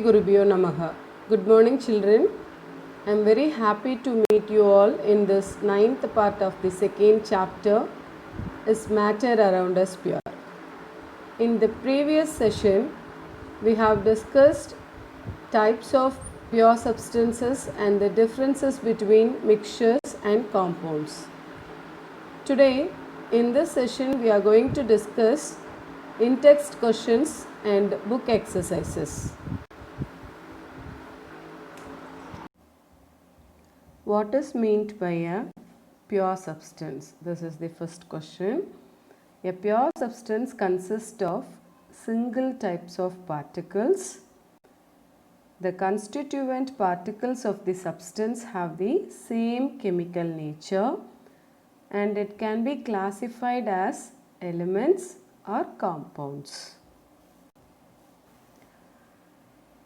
Gurubhyo Namaha. Good morning, children. I am very happy to meet you all in this 9th part of the second chapter, Is Matter Around Us Pure? In the previous session, we have discussed types of pure substances and the differences between mixtures and compounds. Today, in this session, we are going to discuss in-text questions and book exercises. What is meant by a pure substance? This is the first question. A pure substance consists of single types of particles. The constituent particles of the substance have the same chemical nature and it can be classified as elements or compounds.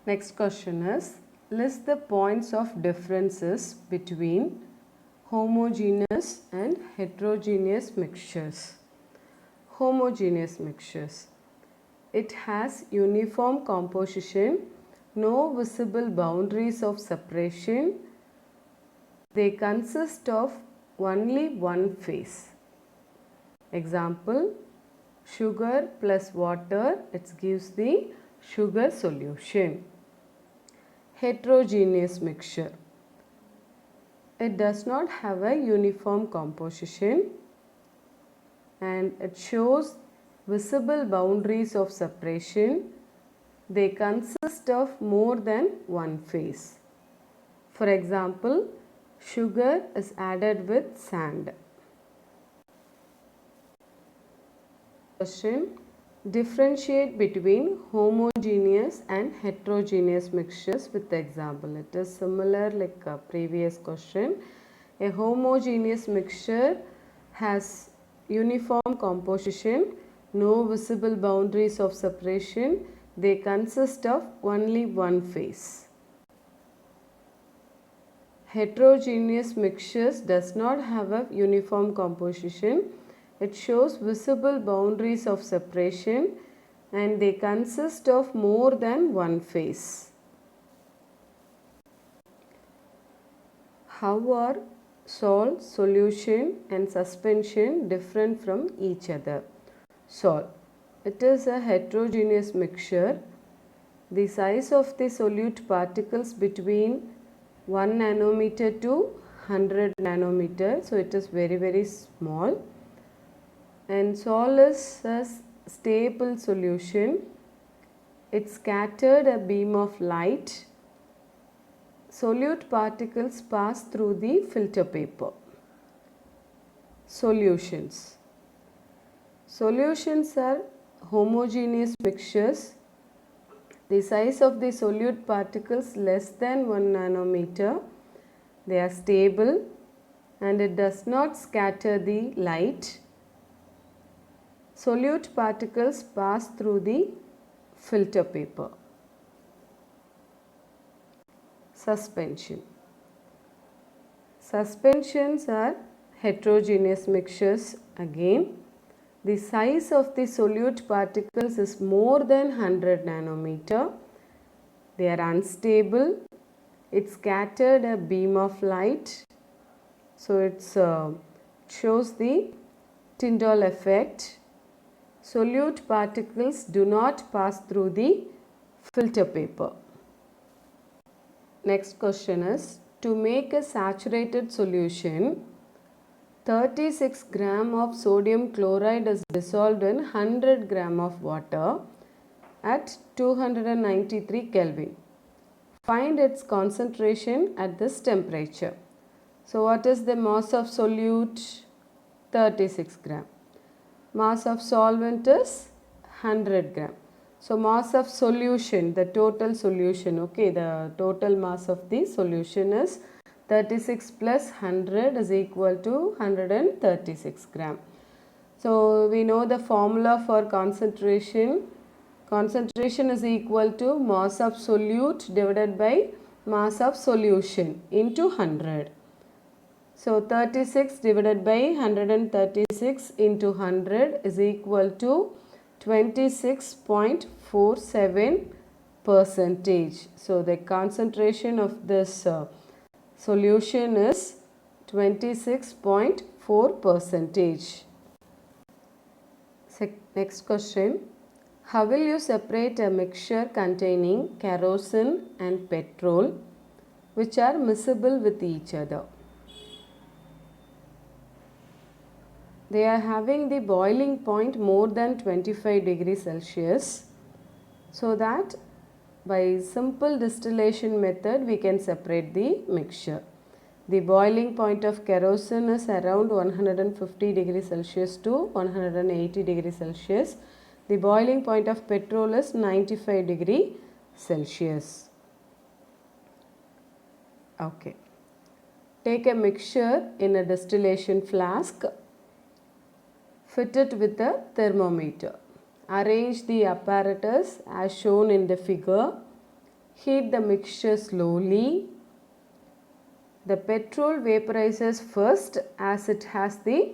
Next question is, list the points of differences between homogeneous and heterogeneous mixtures. Homogeneous mixtures. It has uniform composition, no visible boundaries of separation. They consist of only one phase. Example, sugar plus water, it gives the sugar solution. Heterogeneous mixture. It does not have a uniform composition and it shows visible boundaries of separation. They consist of more than one phase. For example, sugar is added with sand. Question. Differentiate between homogeneous and heterogeneous mixtures with the example. It is similar like a previous question. A homogeneous mixture has uniform composition, no visible boundaries of separation. They consist of only one phase. Heterogeneous mixtures does not have a uniform composition. It shows visible boundaries of separation and they consist of more than one phase. How are salt, solution and suspension different from each other? Salt. It is a heterogeneous mixture. The size of the solute particles between 1 nanometer to 100 nanometer. So it is very small. And salt is a stable solution. It scattered a beam of light. Solute particles pass through the filter paper. Solutions. Solutions are homogeneous mixtures. The size of the solute particles less than 1 nanometer. They are stable and it does not scatter the light. Solute particles pass through the filter paper. Suspension. Suspensions are heterogeneous mixtures again. The size of the solute particles is more than 100 nanometer. They are unstable. It scattered a beam of light. So it shows the Tyndall effect. Solute particles do not pass through the filter paper. Next question is, to make a saturated solution, 36 gram of sodium chloride is dissolved in 100 gram of water at 293 Kelvin. Find its concentration at this temperature. So what is the mass of solute? 36 gram. Mass of solvent is 100 gram. So mass of solution, the total solution, okay, the total mass of the solution is 36 plus 100 is equal to 136 gram. So we know the formula for concentration. Concentration is equal to mass of solute divided by mass of solution into 100. So 36 divided by 136 into 100 is equal to 26.47 percentage. So the concentration of this solution is 26.4 percentage. Next question. How will you separate a mixture containing kerosene and petrol which are miscible with each other? They are having the boiling point more than 25 degrees Celsius, so that by simple distillation method we can separate the mixture. The boiling point of kerosene is around 150 degrees Celsius to 180 degrees Celsius. The boiling point of petrol is 95 degrees Celsius. Okay. Take a mixture in a distillation flask. Fit it with a thermometer. Arrange the apparatus as shown in the figure. Heat the mixture slowly. The petrol vaporizes first as it has the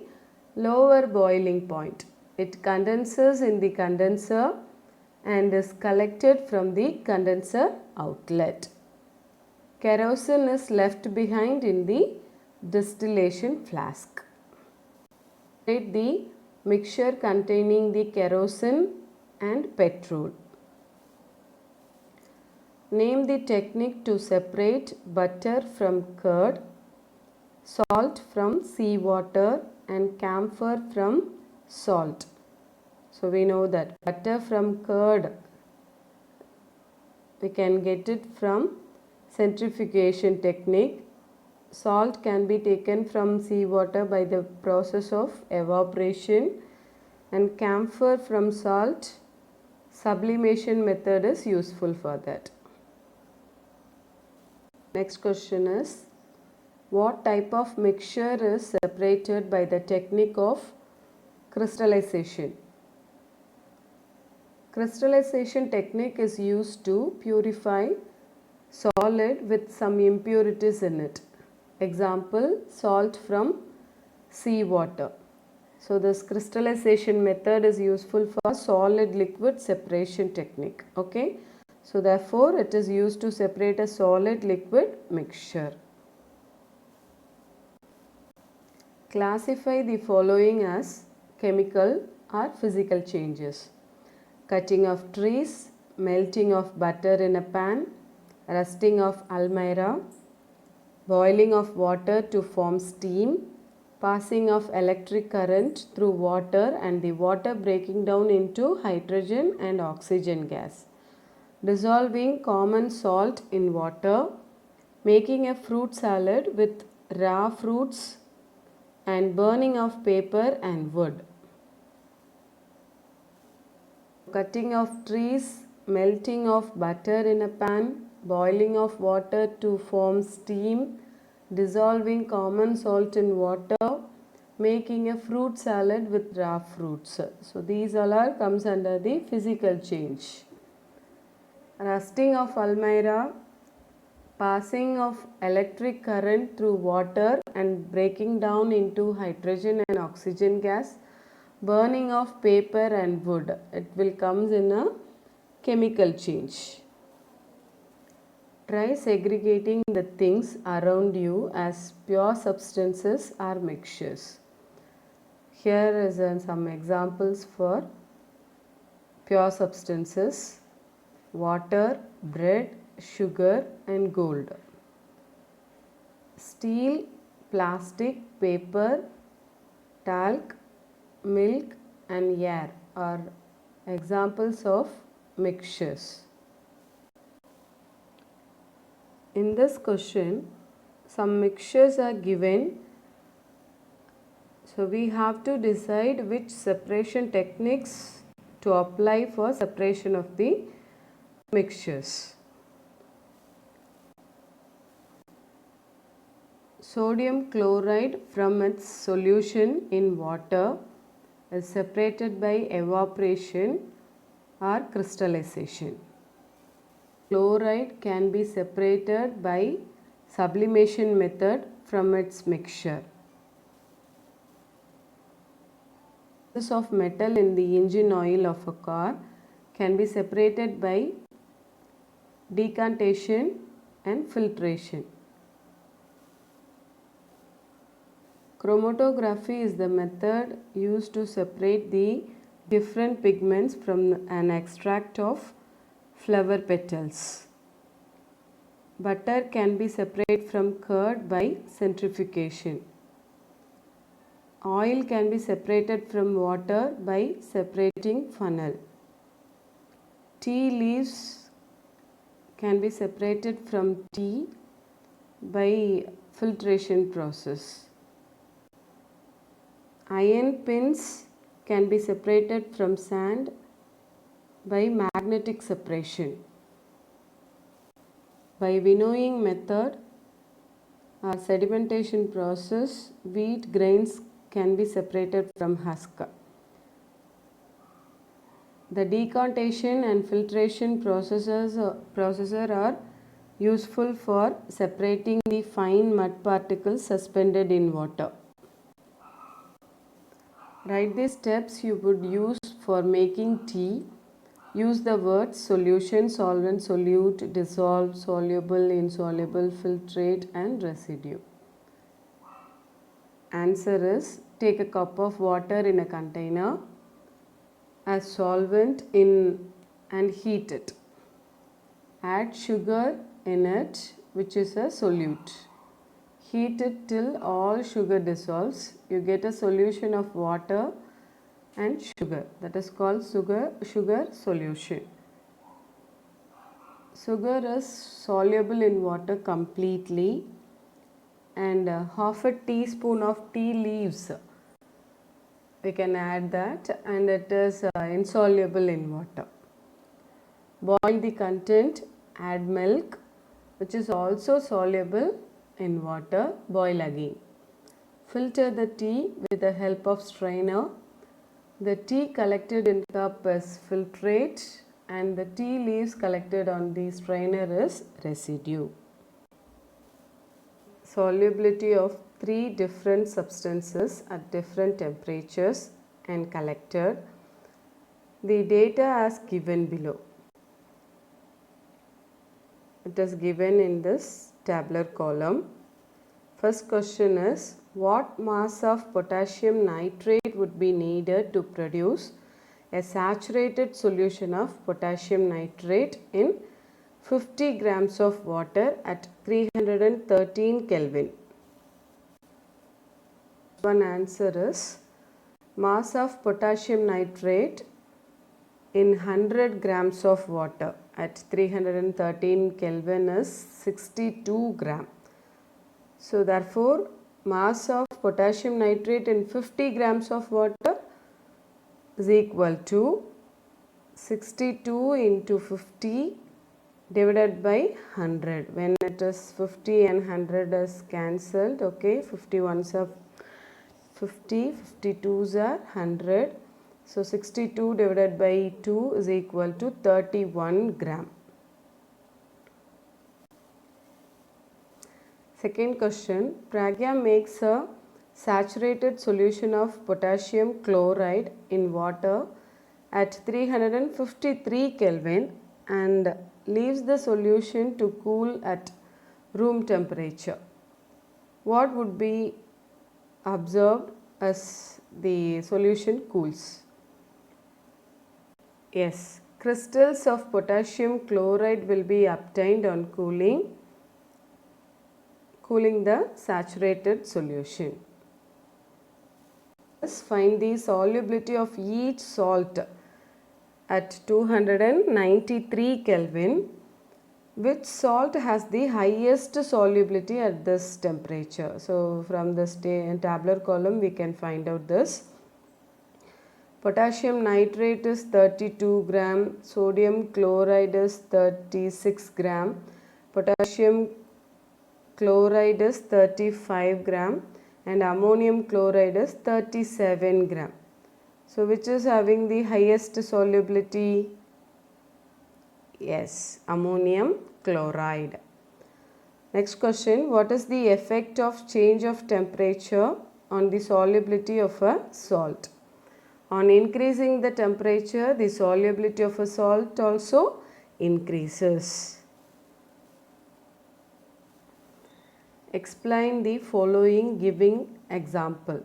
lower boiling point. It condenses in the condenser and is collected from the condenser outlet. Kerosene is left behind in the distillation flask. Separate the mixture containing the kerosene and petrol. Name the technique to separate butter from curd, salt from seawater and camphor from salt. So we know that butter from curd, we can get it from centrifugation technique. Salt can be taken from seawater by the process of evaporation, and camphor from salt, sublimation method is useful for that. Next question is, what type of mixture is separated by the technique of crystallization? Crystallization technique is used to purify solid with some impurities in it. Example, salt from seawater. So this crystallization method is useful for solid liquid separation technique. Okay. So therefore it is used to separate a solid liquid mixture. Classify the following as chemical or physical changes: cutting of trees, melting of butter in a pan, rusting of almira, boiling of water to form steam, passing of electric current through water and the water breaking down into hydrogen and oxygen gas, dissolving common salt in water, making a fruit salad with raw fruits, and burning of paper and wood. Cutting of trees, melting of butter in a pan, boiling of water to form steam, dissolving common salt in water, making a fruit salad with raw fruits. So these all are comes under the physical change. Rusting of almira, passing of electric current through water and breaking down into hydrogen and oxygen gas, burning of paper and wood. It will comes in a chemical change. Try segregating the things around you as pure substances or mixtures. Here is some examples for pure substances: water, bread, sugar and gold. Steel, plastic, paper, talc, milk and air are examples of mixtures. In this question, some mixtures are given. So we have to decide which separation techniques to apply for separation of the mixtures. Sodium chloride from its solution in water is separated by evaporation or crystallization. Chloride can be separated by sublimation method from its mixture. Pieces of metal in the engine oil of a car can be separated by decantation and filtration. Chromatography is the method used to separate the different pigments from an extract of flower petals. Butter can be separated from curd by centrifugation. Oil can be separated from water by separating funnel. Tea leaves can be separated from tea by filtration process. Iron pins can be separated from sand by magnetic separation. By winnowing method or sedimentation process, wheat grains can be separated from husk. The decantation and filtration processes are useful for separating the fine mud particles suspended in water. Write the steps you would use for making tea. Use the words solution, solvent, solute, dissolve, soluble, insoluble, filtrate and residue. Answer is, take a cup of water in a container as solvent and heat it. Add sugar in it, which is a solute. Heat it till all sugar dissolves. You get a solution of water and sugar, that is called sugar solution. Sugar is soluble in water completely, and half a teaspoon of tea leaves we can add that, and it is insoluble in water. Boil the content, add milk which is also soluble in water, boil again. Filter the tea with the help of strainer. The tea collected in cup is filtrate and the tea leaves collected on the strainer is residue. Solubility of 3 different substances at different temperatures and collected. The data as given below. It is given in this tabular column. First question is, what mass of potassium nitrate would be needed to produce a saturated solution of potassium nitrate in 50 grams of water at 313 Kelvin? One answer is, mass of potassium nitrate in 100 grams of water at 313 Kelvin is 62 gram. So therefore, mass of potassium nitrate in 50 grams of water is equal to 62 into 50 divided by 100. When it is 50 and 100 is cancelled, okay, 51s are 50, 52s are 100. So 62 divided by 2 is equal to 31 gram. Second question, Pragya makes a saturated solution of potassium chloride in water at 353 Kelvin and leaves the solution to cool at room temperature. What would be observed as the solution cools? Yes, crystals of potassium chloride will be obtained on cooling the saturated solution. Let's find the solubility of each salt at 293 Kelvin. Which salt has the highest solubility at this temperature? So from this tabular column we can find out this. Potassium nitrate is 32 gram, sodium chloride is 36 gram, potassium chloride is 35 gram and ammonium chloride is 37 gram. So which is having the highest solubility? Yes, ammonium chloride. Next question, what is the effect of change of temperature on the solubility of a salt? On increasing the temperature, the solubility of a salt also increases. Explain the following giving example.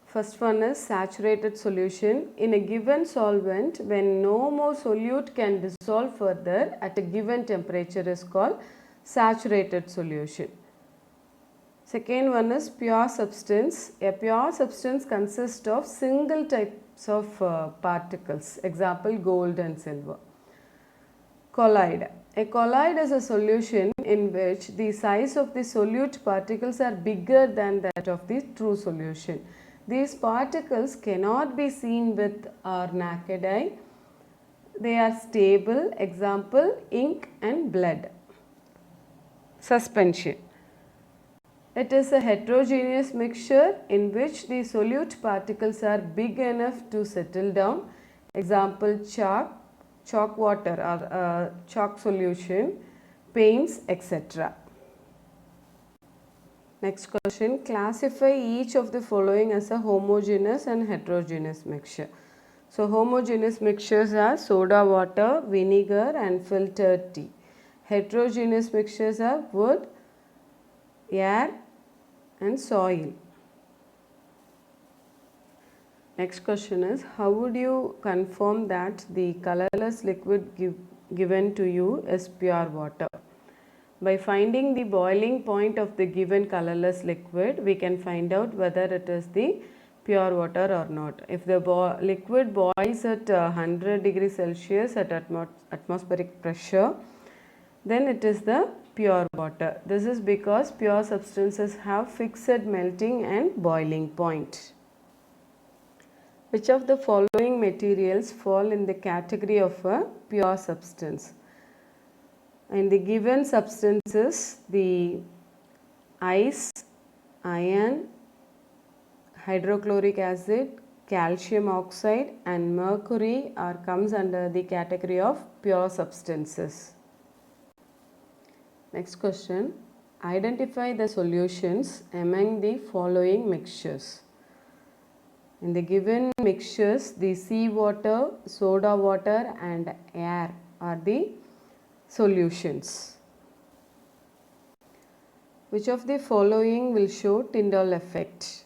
First one is saturated solution. In a given solvent, when no more solute can dissolve further at a given temperature is called saturated solution. Second one is pure substance. A pure substance consists of single types of particles. Example, gold and silver. Colloid. A colloid is a solution in which the size of the solute particles are bigger than that of the true solution. These particles cannot be seen with our naked eye. They are stable. Example, ink and blood. Suspension. It is a heterogeneous mixture in which the solute particles are big enough to settle down. Example, chalk water or chalk solution, paints, etc. Next question, classify each of the following as a homogeneous and heterogeneous mixture. So, homogeneous mixtures are soda water, vinegar and filtered tea. Heterogeneous mixtures are wood, air and soil. Next question is, how would you confirm that the colorless liquid given to you is pure water? By finding the boiling point of the given colorless liquid, we can find out whether it is the pure water or not. If the liquid boils at 100 degrees Celsius at atmospheric pressure, then it is the pure water. This is because pure substances have fixed melting and boiling point. Which of the following materials fall in the category of a pure substance? In the given substances, the ice, iron, hydrochloric acid, calcium oxide and mercury comes under the category of pure substances. Next question, identify the solutions among the following mixtures. In the given mixtures, the seawater, soda water and air are the solutions. Which of the following will show Tyndall effect?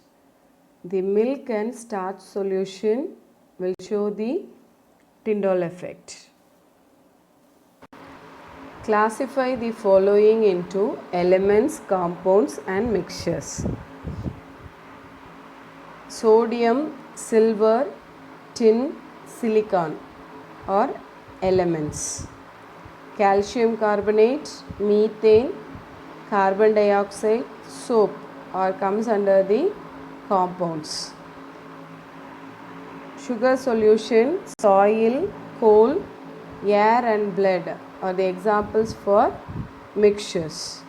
The milk and starch solution will show the Tyndall effect. Classify the following into elements, compounds and mixtures. Sodium, silver, tin, silicon are elements. Calcium carbonate, methane, carbon dioxide, soap comes under the compounds. Sugar solution, soil, coal, air and blood are the examples for mixtures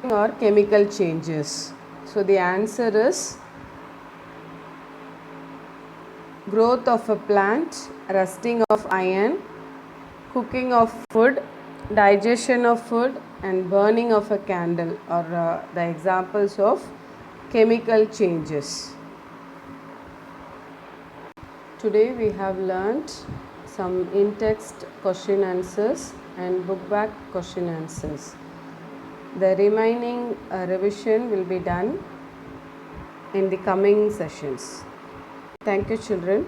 or chemical changes. So, the answer is growth of a plant, rusting of iron, cooking of food, digestion of food and burning of a candle are the examples of chemical changes. Today we have learnt some in-text question answers and book back question answers. The remaining revision will be done in the coming sessions. Thank you, children.